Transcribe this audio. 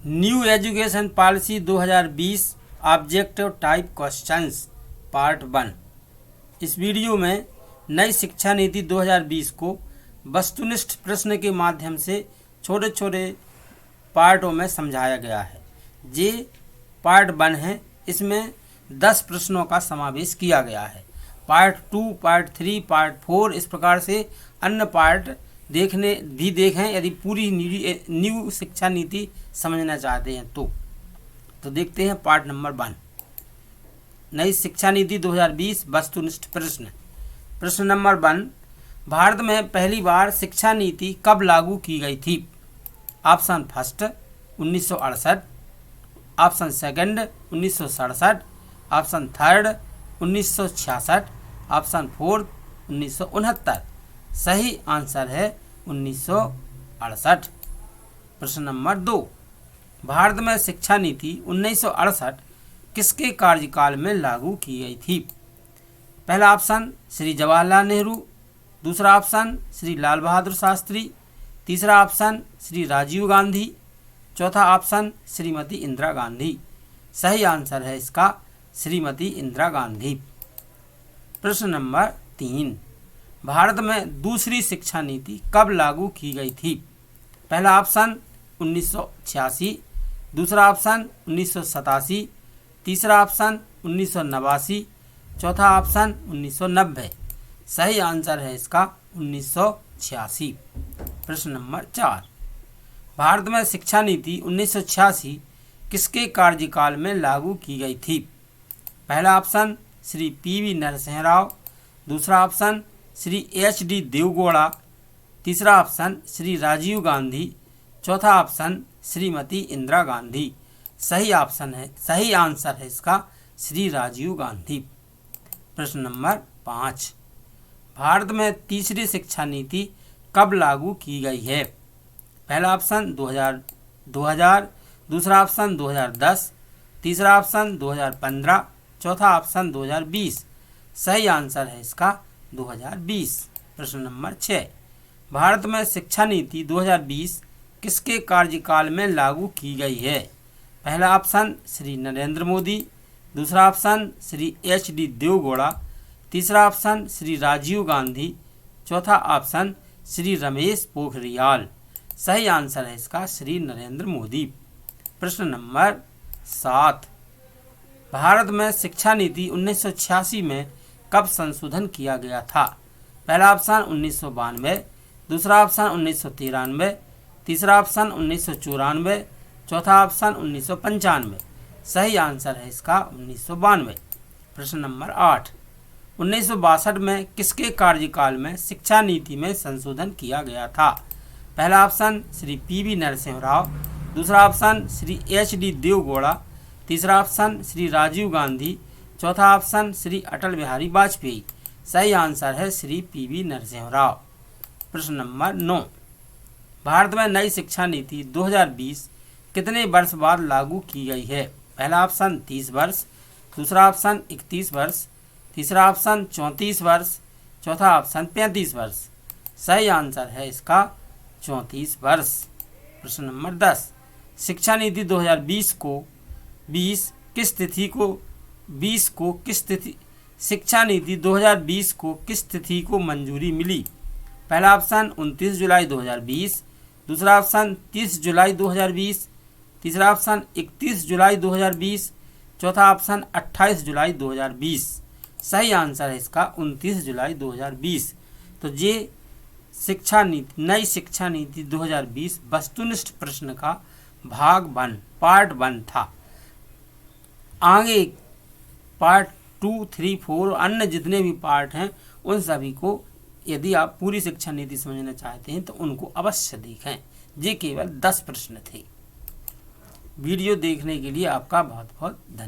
New education policy 2020 objective type questions part 1। इस video में नई शिक्षा नीति 2020 को वस्तुनिष्ठ प्रश्न के माध्यम से छोटे छोटे पार्टों में समझाया गया है। ये पार्ट 1 है, इसमें 10 प्रश्नों का समावेश किया गया है। पार्ट 2, पार्ट 3, पार्ट 4 इस प्रकार से अन्य पार्ट देखें यदि पूरी न्यू शिक्षा नीति समझना चाहते हैं तो देखते हैं पार्ट नंबर 1, नई शिक्षा नीति 2020 वस्तुनिष्ठ प्रश्न। प्रश्न नंबर 1, भारत में पहली बार शिक्षा नीति कब लागू की गई थी? Option first 1968, option second 1967, option third 1966, option fourth 1969। सही आंसर है 1968। प्रश्न नंबर 2, भारत में शिक्षा नीति 1968 किसके कार्यकाल में लागू की गई थी? पहला ऑप्शन श्री जवाहरलाल नेहरू, दूसरा ऑप्शन श्री लाल बहादुर शास्त्री, तीसरा ऑप्शन श्री राजीव गांधी, चौथा ऑप्शन श्रीमती इंदिरा गांधी। सही आंसर है इसका श्रीमती इंदिरा गांधी। प्रश्न नंबर 3, भारत में दूसरी शिक्षा नीति कब लागू की गई थी? पहला ऑप्शन 1986, दूसरा ऑप्शन 1987, तीसरा ऑप्शन 1989, चौथा ऑप्शन 1990। सही आंसर है इसका 1986। प्रश्न नंबर 4, भारत में शिक्षा नीति 1986 किसके कार्यकाल में लागू की गई थी? पहला ऑप्शन श्री पी.वी. नरसिंह राव, दूसरा ऑप्शन श्री एच.डी. देवगौड़ा, तीसरा ऑप्शन श्री राजीव गांधी, चौथा ऑप्शन श्रीमती इंदिरा गांधी। सही आंसर है इसका श्री राजीव गांधी। प्रश्न नंबर 5, भारत में तीसरी शिक्षा नीति कब लागू की गई है? पहला ऑप्शन 2000, दूसरा ऑप्शन 2010, तीसरा ऑप्शन 2015, चौथा ऑप्शन 2020। सही आंसर है इसका 2020। प्रश्न नंबर 6, भारत में शिक्षा नीति 2020 किसके कार्यकाल में लागू की गई है? पहला ऑप्शन श्री नरेंद्र मोदी, दूसरा ऑप्शन श्री एच.डी. देवगौड़ा, तीसरा ऑप्शन श्री राजीव गांधी, चौथा ऑप्शन श्री रमेश पोखरियाल। सही आंसर है इसका श्री नरेंद्र मोदी। प्रश्न नंबर 7, भारत में शिक्षा नीति 1986 में कब संशोधन किया गया था? पहला ऑप्शन 1992, दूसरा ऑप्शन 1993, तीसरा ऑप्शन 1994, चौथा ऑप्शन 1995। सही आंसर है इसका 1992। प्रश्न नंबर 8, 1962 में किसके कार्यकाल में शिक्षा नीति में संशोधन किया गया था? पहला ऑप्शन श्री पी.वी. नरसिंह राव, दूसरा ऑप्शन श्री एच.डी. देवगौड़ा, तीसरा ऑप्शन श्री राजीव गांधी, चौथा ऑप्शन श्री अटल बिहारी वाजपेयी। सही आंसर है श्री पी.वी. नरसिंह राव। प्रश्न नंबर 9, भारत में नई शिक्षा नीति 2020 कितने वर्ष बाद लागू की गई है? पहला ऑप्शन 30 वर्ष, दूसरा ऑप्शन 31 वर्ष, तीसरा ऑप्शन 34 वर्ष, चौथा ऑप्शन 35 वर्ष। सही आंसर है इसका 34 वर्ष। प्रश्न नंबर 10, शिक्षा नीति 2020 को शिक्षा नीति 2020 को किस तिथि को मंजूरी मिली? पहला ऑप्शन 29 जुलाई 2020, दूसरा ऑप्शन 30 जुलाई 2020, तीसरा ऑप्शन 31 जुलाई 2020, चौथा ऑप्शन 28 जुलाई 2020। सही आंसर है इसका 29 जुलाई 2020। तो ये नई शिक्षा नीति 2020 वस्तुनिष्ठ प्रश्न का भाग 1 पार्ट 1 था। आगे पार्ट 2, 3, 4 अन्य जितने भी पार्ट हैं उन सभी को यदि आप पूरी शिक्षा नीति समझना चाहते हैं तो उनको अवश्य देखें। ये केवल 10 प्रश्न थे। वीडियो देखने के लिए आपका बहुत बहुत धन्यवाद।